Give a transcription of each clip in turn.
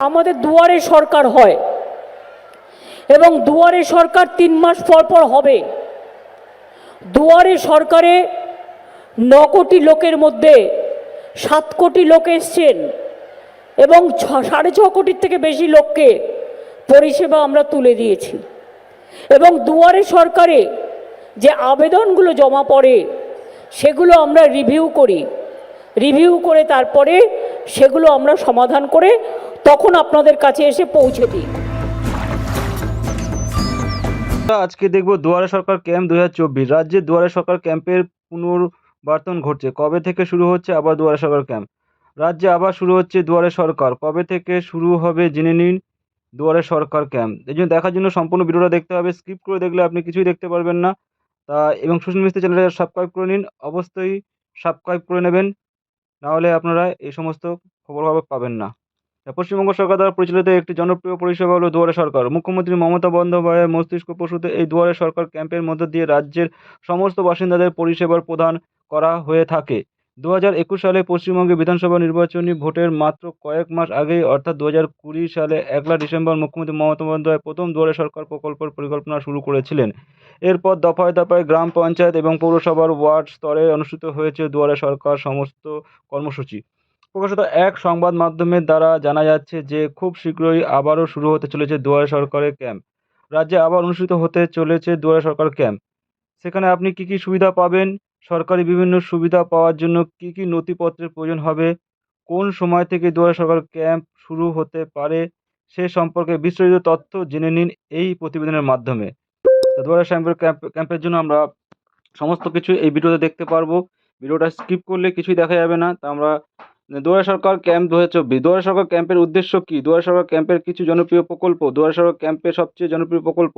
আমাদের দুয়ারে সরকার হয় এবং দুয়ারে সরকার 3 মাস পর পর হবে। দুয়ারে সরকারে 9 কোটি লোকের মধ্যে 7 কোটি লোক এসছেন এবং 6.5 কোটির থেকে বেশি লোককে পরিষেবা আমরা তুলে দিয়েছি। এবং দুয়ারে সরকারে যে আবেদনগুলো জমা পড়ে সেগুলো আমরা রিভিউ করে তারপরে সেগুলো আমরা সমাধান করে তখন আপনাদের কাছে এসে পৌঁছে দিই। আজকে দেখব দুয়ারে সরকার ক্যাম্প 2024। রাজ্যে দুয়ারে সরকার ক্যাম্পের পুনর্বার্তন ঘটছে। কবে থেকে শুরু হচ্ছে আবার দুয়ারে সরকার ক্যাম্প? রাজ্যে আবার শুরু হচ্ছে দুয়ারে সরকার। কবে থেকে শুরু হবে জেনে নিন দুয়ারে সরকার ক্যাম্প। এই জন্য দেখার জন্য সম্পূর্ণ ভিডিওটা দেখতে হবে। স্কিপ করে দেখলে আপনি কিছুই দেখতে পারবেন না। এবং সুশীল মিস্ত্রি চ্যানেলটা সাবস্ক্রাইব করে নিন। অবশ্যই সাবস্ক্রাইব করে নেবেন, নাহলে আপনারা এই সমস্ত খবর পাবেন না। পশ্চিমবঙ্গ সরকার দ্বারা পরিচালিত একটি জনপ্রিয় পরিষেবা হলো দুয়ারে সরকার। মুখ্যমন্ত্রী মমতা বন্দ্যোপাধ্যায়ের মস্তিষ্ক প্রসূত এই দুয়ারে সরকার ক্যাম্পের মধ্য দিয়ে রাজ্যের সমস্ত বাসিন্দাদের পরিষেবার প্রদান করা হয়ে থাকে। 2021 সালে পশ্চিমবঙ্গে বিধানসভা নির্বাচনী ভোটের মাত্র কয়েক মাস আগেই অর্থাৎ 2020 সালে 1 ডিসেম্বর মুখ্যমন্ত্রী মমতা বন্দ্যোপাধ্যায় প্রথম দুয়ারে সরকার প্রকল্পের পরিকল্পনা শুরু করেছিলেন। এরপর দফায় দফায় গ্রাম পঞ্চায়েত এবং পৌরসভার ওয়ার্ড স্তরে অনুষ্ঠিত হয়েছে দুয়ারে সরকার সমস্ত কর্মসূচি। প্রকাশিত এক সংবাদ মাধ্যমের দ্বারা জানা যাচ্ছে যে খুব শীঘ্রই আবারও শুরু হতে চলেছে দুয়ারে সরকারের ক্যাম্প। রাজ্যে আবার অনুষ্ঠিত হতে চলেছে দুয়ারে সরকার ক্যাম্প। সেখানে আপনি কি কি সুবিধা পাবেন, সরকারি বিভিন্ন সুবিধা পাওয়ার জন্য কি কি নথিপত্রের প্রয়োজন হবে, কোন সময় থেকে দুয়ারে সরকার ক্যাম্প শুরু হতে পারে, সে সম্পর্কে বিস্তারিত তথ্য জেনে নিন এই প্রতিবেদনের মাধ্যমে। তো দুয়ারে ক্যাম্পের জন্য আমরা সমস্ত কিছু এই ভিডিওতে দেখতে পারবো। ভিডিওটা স্কিপ করলে কিছুই দেখা যাবে না। তা আমরা দুয়ারে সরকার ক্যাম্প 2024। দুয়ারে সরকার ক্যাম্পের উদ্দেশ্য কি? দুয়ারে সরকার ক্যাম্পের কিছু জনপ্রিয় প্রকল্প। দুয়ারে সরকার ক্যাম্পের সবচেয়ে জনপ্রিয় প্রকল্প।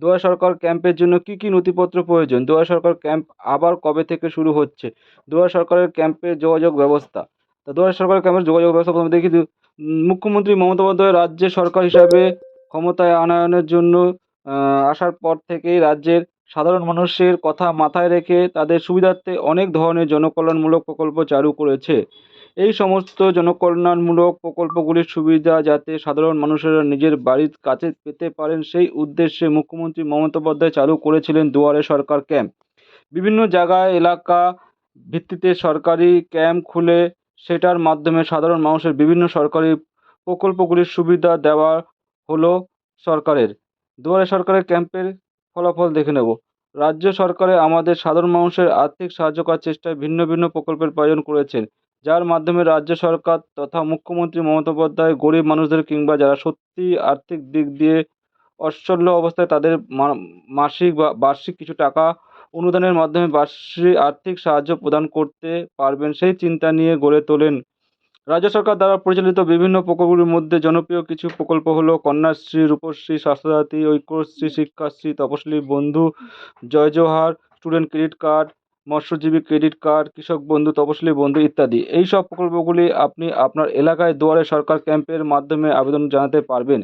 দুয়ারে সরকার ক্যাম্পের জন্য কি কি নথিপত্র প্রয়োজন? দুয়ারে সরকার ক্যাম্প আবার কবে থেকে শুরু হচ্ছে? দুয়ারে সরকারের ক্যাম্পের যোগাযোগ ব্যবস্থা। তা দুয়ারে সরকার ক্যাম্পের যোগাযোগ ব্যবস্থা প্রথমে দেখি। মুখ্যমন্ত্রী মমতা বন্দ্যোপাধ্যায় রাজ্যের সরকার হিসাবে ক্ষমতায় আনয়নের জন্য আসার পর থেকেই রাজ্যের সাধারণ মানুষের কথা মাথায় রেখে তাদের সুবিধার্থে অনেক ধরনের জনকল্যাণমূলক প্রকল্প চালু করেছে। এই সমস্ত জনকল্যাণমূলক প্রকল্পগুলির সুবিধা যাতে সাধারণ মানুষেরা নিজের বাড়ির কাছে পেতে পারেন সেই উদ্দেশ্যে মুখ্যমন্ত্রী মমতা বন্দ্যোপাধ্যায় চালু করেছিলেন দুয়ারে সরকার ক্যাম্প। বিভিন্ন জায়গায় এলাকা ভিত্তিতে সরকারি ক্যাম্প খুলে সেটার মাধ্যমে সাধারণ মানুষের বিভিন্ন সরকারি প্রকল্পগুলির সুবিধা দেওয়া হলো সরকারের। দুয়ারে সরকারের ক্যাম্পের ফলাফল দেখে নেব। রাজ্য সরকারে আমাদের সাধারণ মানুষের আর্থিক সাহায্য করার চেষ্টায় ভিন্ন ভিন্ন প্রকল্পের প্রয়োজন করেছেন, যার মাধ্যমে রাজ্য সরকার তথা মুখ্যমন্ত্রী মমতা বন্দ্যোপাধ্যায় গরিব মানুষদের কিংবা যারা সত্যিই আর্থিক দিক দিয়ে অচ্ছল্য অবস্থায় তাদের মাসিক বা বার্ষিক কিছু টাকা অনুদানের মাধ্যমে বার্ষিক আর্থিক সাহায্য প্রদান করতে পারবেন সেই চিন্তা নিয়ে গড়ে তোলেন। রাজ্য সরকার দ্বারা পরিচালিত বিভিন্ন প্রকল্পগুলির মধ্যে জনপ্রিয় কিছু প্রকল্প হলো কন্যাশ্রী, রূপশ্রী, স্বাস্থ্যসাথী, ঐক্যশ্রী, শিক্ষাশ্রী, তপশিলি বন্ধু, জয় জোহার, স্টুডেন্ট ক্রেডিট কার্ড, মৎস্যজীবী ক্রেডিট কার্ড, কৃষক বন্ধু, তপশিলি বন্ধু ইত্যাদি। এই সব প্রকল্পগুলি আপনি আপনার এলাকায় দুয়ারে সরকার ক্যাম্পের মাধ্যমে আবেদন জানাতে পারবেন।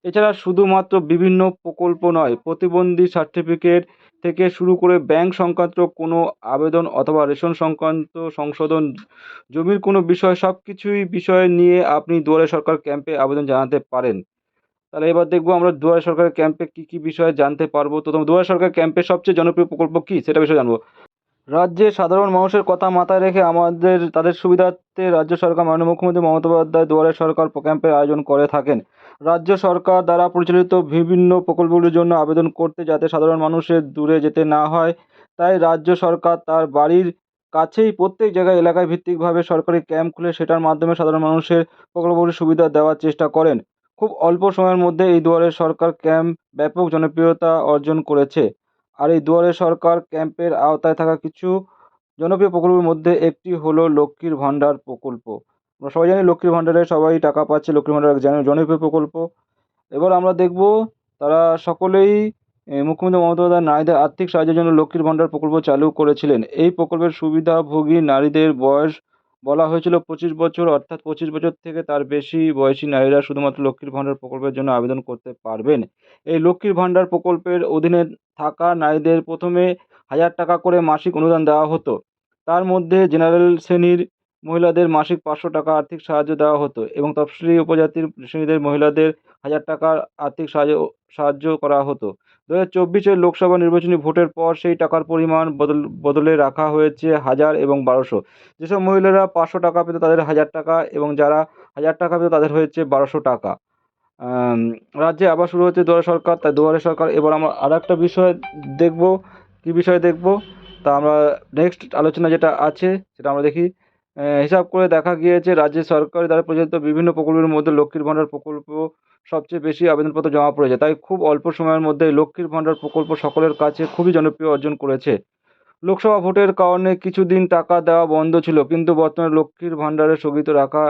এছাড়া শুধুমাত্র বিভিন্ন প্রকল্প নয়, প্রতিবন্ধী সার্টিফিকেট থেকে শুরু করে ব্যাংক সংক্রান্ত কোনো আবেদন অথবা রেশন সংক্রান্ত সংশোধন, জমির কোনো বিষয়, সব কিছুই বিষয় নিয়ে আপনি দুয়ারে সরকার ক্যাম্পে আবেদন জানাতে পারেন। তাহলে এবার দেখবো আমরা দুয়ারে সরকারের ক্যাম্পে কি কি বিষয়ে জানতে পারবো। তো দুয়ারে সরকার ক্যাম্পের সবচেয়ে জনপ্রিয় প্রকল্প কি সেটা বিষয়ে জানবো। রাজ্যের সাধারণ মানুষের কথা মাথায় রেখে তাদের সুবিধার্থে রাজ্য সরকার মাননীয় মুখ্যমন্ত্রী মমতা বন্দ্যোপাধ্যায় দুয়ারে সরকার ক্যাম্পের আয়োজন করে থাকেন। রাজ্য সরকার দ্বারা পরিচালিত বিভিন্ন প্রকল্পগুলির জন্য আবেদন করতে যাতে সাধারণ মানুষের দূরে যেতে না হয়, তাই রাজ্য সরকার তার বাড়ির কাছেই প্রত্যেক জায়গায় এলাকায় ভিত্তিকভাবে সরকারি ক্যাম্প খুলে সেটার মাধ্যমে সাধারণ মানুষের প্রকল্পগুলির সুবিধা দেওয়ার চেষ্টা করেন। খুব অল্প সময়ের মধ্যে এই দুয়ারে সরকার ক্যাম্প ব্যাপক জনপ্রিয়তা অর্জন করেছে। আর এই দুয়ারে সরকার ক্যাম্পের আওতায় থাকা কিছু জনপ্রিয় প্রকল্পের মধ্যে একটি হলো লক্ষ্মীর ভাণ্ডার প্রকল্প। আমরা সবাই জানি লক্ষ্মীর ভাণ্ডারে সবাই টাকা পাচ্ছে। লক্ষ্মীর ভাণ্ডার এক জনপ্রিয় প্রকল্প। এবার আমরা দেখব তারা সকলেই মুখ্যমন্ত্রী মমতা বন্দ্যোপাধ্যায় নারীদের আর্থিক সাহায্যের জন্য লক্ষ্মীর ভাণ্ডার প্রকল্প চালু করেছিলেন। এই প্রকল্পের সুবিধাভোগী নারীদের বয়স বলা হয়েছিল 25 বছর, অর্থাৎ 25 বছর থেকে তার বেশি বয়সী নারীরা শুধুমাত্র লক্ষ্মীর ভাণ্ডার প্রকল্পের জন্য আবেদন করতে পারবেন। এই লক্ষ্মীর ভাণ্ডার প্রকল্পের অধীনে থাকা নারীদের প্রথমে 1000 টাকা করে মাসিক অনুদান দেওয়া হতো। তার মধ্যে জেনারেল শ্রেণীর মহিলাদের মাসিক 500 টাকা আর্থিক সাহায্য দেওয়া হতো এবং তফসিলি উপজাতির শ্রেণীদের মহিলাদের 1000 টাকার আর্থিক সাহায্য করা হতো। 2024 লোকসভা নির্বাচনী ভোটের পর সেই টাকার পরিমাণ বদলে রাখা হয়েছে 1000 এবং 1200। যেসব মহিলারা 500 টাকা পেত তাদের 1000 টাকা এবং যারা 1000 টাকা পেত তাদের হয়েছে 1200 টাকা। রাজ্যে আবার শুরু হচ্ছে দুয়ারে সরকার, তাই দুয়ারে সরকার। এবার আমরা আরেকটা বিষয় দেখব। কি বিষয় দেখব? তা আমরা নেক্সট আলোচনা যেটা আছে সেটা আমরা দেখি। হিসাব করে দেখা গিয়েছে রাজ্য সরকার দ্বারা পরিচালিত বিভিন্ন প্রকল্পের মধ্যে লক্ষ্মীর ভাণ্ডার প্রকল্প সবচেয়ে বেশি আবেদনপত্র জমা পড়েছে। তাই খুব অল্প সময়ের মধ্যে লক্ষ্মীর ভাণ্ডার প্রকল্প সকলের কাছে খুবই জনপ্রিয় অর্জন করেছে। লোকসভা ভোটের কারণে কিছুদিন টাকা দেওয়া বন্ধ ছিল, কিন্তু বর্তমানে লক্ষ্মীর ভাণ্ডারে স্থগিত রাখা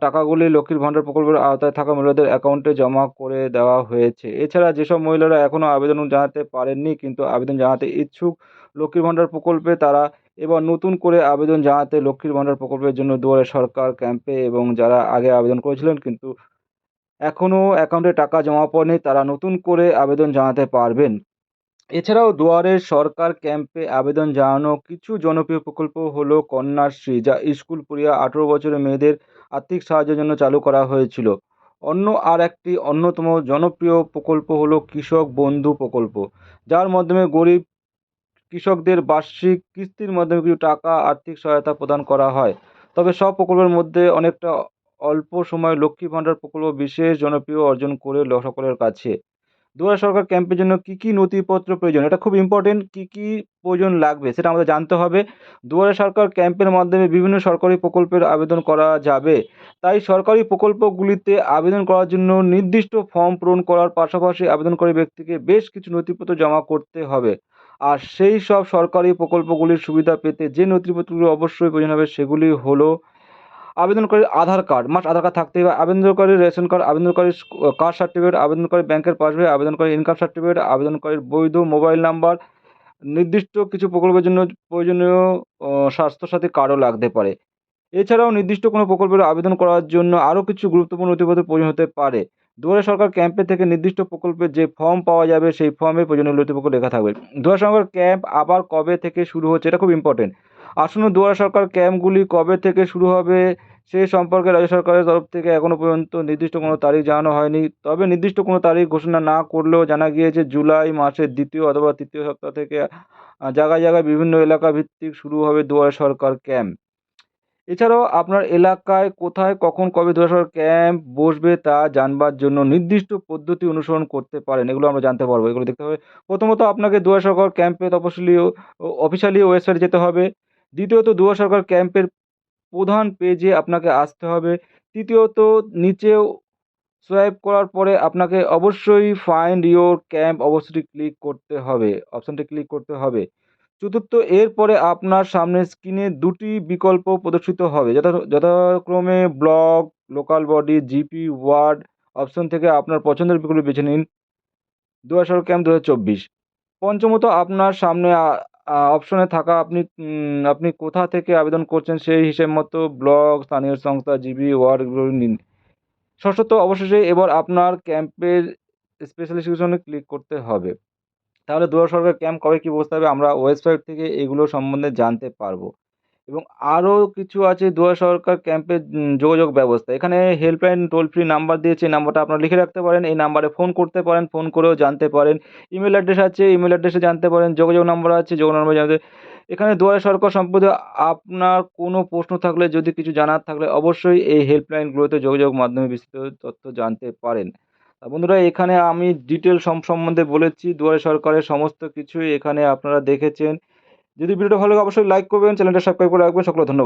টাকাগুলি লক্ষ্মীর ভাণ্ডার প্রকল্পের আওতায় থাকা মহিলাদের অ্যাকাউন্টে জমা করে দেওয়া হয়েছে। এছাড়া যেসব মহিলারা এখনও আবেদন জানাতে পারেননি কিন্তু আবেদন জানাতে ইচ্ছুক লক্ষ্মীর ভাণ্ডার প্রকল্পে, তারা এবার নতুন করে আবেদন জানাতে লক্ষ্মীর ভাণ্ডার প্রকল্পের জন্য দুয়ারে সরকার ক্যাম্পে, এবং যারা আগে আবেদন করেছিলেন কিন্তু এখনও অ্যাকাউন্টে টাকা জমা পড়েনি তারা নতুন করে আবেদন জানাতে পারবেন। এছাড়াও দুয়ারে সরকার ক্যাম্পে আবেদন জানানো কিছু জনপ্রিয় প্রকল্প হলো কন্যাশ্রী, যা স্কুল পড়ুয়া 18 বছরের মেয়েদের আর্থিক সাহায্যের জন্য চালু করা হয়েছিল। আর একটি অন্যতম জনপ্রিয় প্রকল্প হলো কৃষক বন্ধু প্রকল্প, যার মাধ্যমে গরিব কৃষকদের বার্ষিক কিস্তির মাধ্যমে কিছু টাকা আর্থিক সহায়তা প্রদান করা হয়। তবে সব প্রকল্পের মধ্যে অনেকটা অল্প সময় লক্ষ্মী ভাণ্ডার প্রকল্প বিশেষ জনপ্রিয় অর্জন করে সকলের কাছে। দুয়ারে সরকার ক্যাম্পের জন্য কী কী নথিপত্র প্রয়োজন, এটা খুব ইম্পর্টেন্ট। কী কী প্রয়োজন লাগবে সেটা আমাদের জানতে হবে। দুয়ারে সরকার ক্যাম্পের মাধ্যমে বিভিন্ন সরকারি প্রকল্পের আবেদন করা যাবে। তাই সরকারি প্রকল্পগুলিতে আবেদন করার জন্য নির্দিষ্ট ফর্ম পূরণ করার পাশাপাশি আবেদনকারী ব্যক্তিকে বেশ কিছু নথিপত্র জমা করতে হবে। আর সেই সব সরকারি প্রকল্পগুলির সুবিধা পেতে যে নথিপত্রগুলি অবশ্যই প্রয়োজন হবে সেগুলি হলো আবেদনকারীর আধার কার্ড, আধার কার্ড থাকতেই হবে, আবেদনকারীর রেশন কার্ড, আবেদনকারীর কাস্ট সার্টিফিকেট, আবেদনকারীর ব্যাংকের পাসবই, আবেদনকারীর ইনকাম সার্টিফিকেট, আবেদনকারীর বৈধ মোবাইল নাম্বার। নির্দিষ্ট কিছু প্রকল্পের জন্য প্রয়োজনীয় স্বাস্থ্যসাথী কার্ডও লাগতে পারে। এছাড়াও নির্দিষ্ট কোনো প্রকল্পের আবেদন করার জন্য আরও কিছু গুরুত্বপূর্ণ নথিপত্রের প্রয়োজন হতে পারে। দুয়ারে সরকার ক্যাম্পে থেকে নির্দিষ্ট প্রকল্পের যে ফর্ম পাওয়া যাবে সেই ফর্মে প্রয়োজনীয় নথিপত্র লেখা থাকবে। দুয়ারে সরকার ক্যাম্প আবার কবে থেকে শুরু হচ্ছে, এটা খুব ইম্পর্টেন্ট। আসন্ন দুয়ারে সরকার ক্যাম্পগুলি কবে থেকে শুরু হবে সে সম্পর্কে রাজ্য সরকারের তরফ থেকে এখনও পর্যন্ত নির্দিষ্ট কোনো তারিখ জানানো হয়নি। তবে নির্দিষ্ট কোনো তারিখ ঘোষণা না করলেও জানা গিয়েছে জুলাই মাসের দ্বিতীয় অথবা তৃতীয় সপ্তাহ থেকে জায়গায় জায়গায় বিভিন্ন এলাকা ভিত্তিক শুরু হবে দুয়ারে সরকার ক্যাম্প। এছাড়াও আপনার এলাকায় কোথায় কখন কবে দুয়ারে সরকার ক্যাম্প বসবে তা জানবার জন্য নির্দিষ্ট পদ্ধতি অনুসরণ করতে পারেন। এগুলো আমরা জানতে পারবো, এগুলো দেখতে হবে। প্রথমত আপনাকে দুয়ারে সরকার ক্যাম্পে তফসিলি অফিসিয়ালি ওয়েবসাইটে যেতে হবে। দ্বিতীয়ত দুয়ারে সরকার ক্যাম্পের প্রধান পেজে আপনাকে আসতে হবে। তৃতীয়ত নিচে সোয়াইপ করার পরে আপনাকে অবশ্যই ফাইন্ড ইওর ক্যাম্প অবশ্যই ক্লিক করতে হবে, অপশানটি ক্লিক করতে হবে। চতুর্থ, এরপরে আপনার সামনে স্ক্রিনে দুটি বিকল্প প্রদর্শিত হবে, যথাক্রমে block, local body, GP, ward option থেকে আপনার পছন্দের বিকল্প বেছে নিন। দুয়ারে সরকার ক্যাম্প 2024। পঞ্চমত, আপনার সামনে অপশনে থাকা আপনি কোথা থেকে আবেদন করছেন সেই হিসেব মতো ব্লক, স্থানীয় সংস্থা, জিবি, ওয়ার্ড এগুলো নিন। ষষ্ঠত, অবশেষে এবার আপনার ক্যাম্পের স্পেশালাইজেশনে ক্লিক করতে হবে। তাহলে দুয়ারে সরকার ক্যাম্প কবে কী বসতে হবে আমরা ওয়েবসাইট থেকে এগুলো সম্বন্ধে জানতে পারবো। এবং আরও কিছু আছে দুয়ারে সরকার ক্যাম্পের যোগাযোগ ব্যবস্থা। এখানে হেল্পলাইন টোল ফ্রি নাম্বার দিয়েছে, এই নাম্বারটা আপনারা লিখে রাখতে পারেন। এই নাম্বারে ফোন করতে পারেন, ফোন করেও জানতে পারেন। ইমেল অ্যাড্রেস আছে, ইমেল অ্যাড্রেসে জানতে পারেন। যোগাযোগ নাম্বার আছে, যোগাযোগ নাম্বার জানতে। এখানে দুয়ারে সরকার সম্পর্কে আপনার কোনো প্রশ্ন থাকলে, যদি কিছু জানার থাকলে অবশ্যই এই হেল্পলাইনগুলোতে যোগাযোগ মাধ্যমে বিস্তৃত তথ্য জানতে পারেন। বন্ধুরা, এখানে আমি ডিটেল সম্বন্ধে বলেছি, দুয়ারে সরকারের সমস্ত কিছুই এখানে আপনারা দেখেছেন। যদি ভিডিওটা ভালো লাগে অবশ্যই লাইক করবেন, চ্যানেলটা সাবস্ক্রাইব করে রাখবেন। সকলে ধন্যবাদ।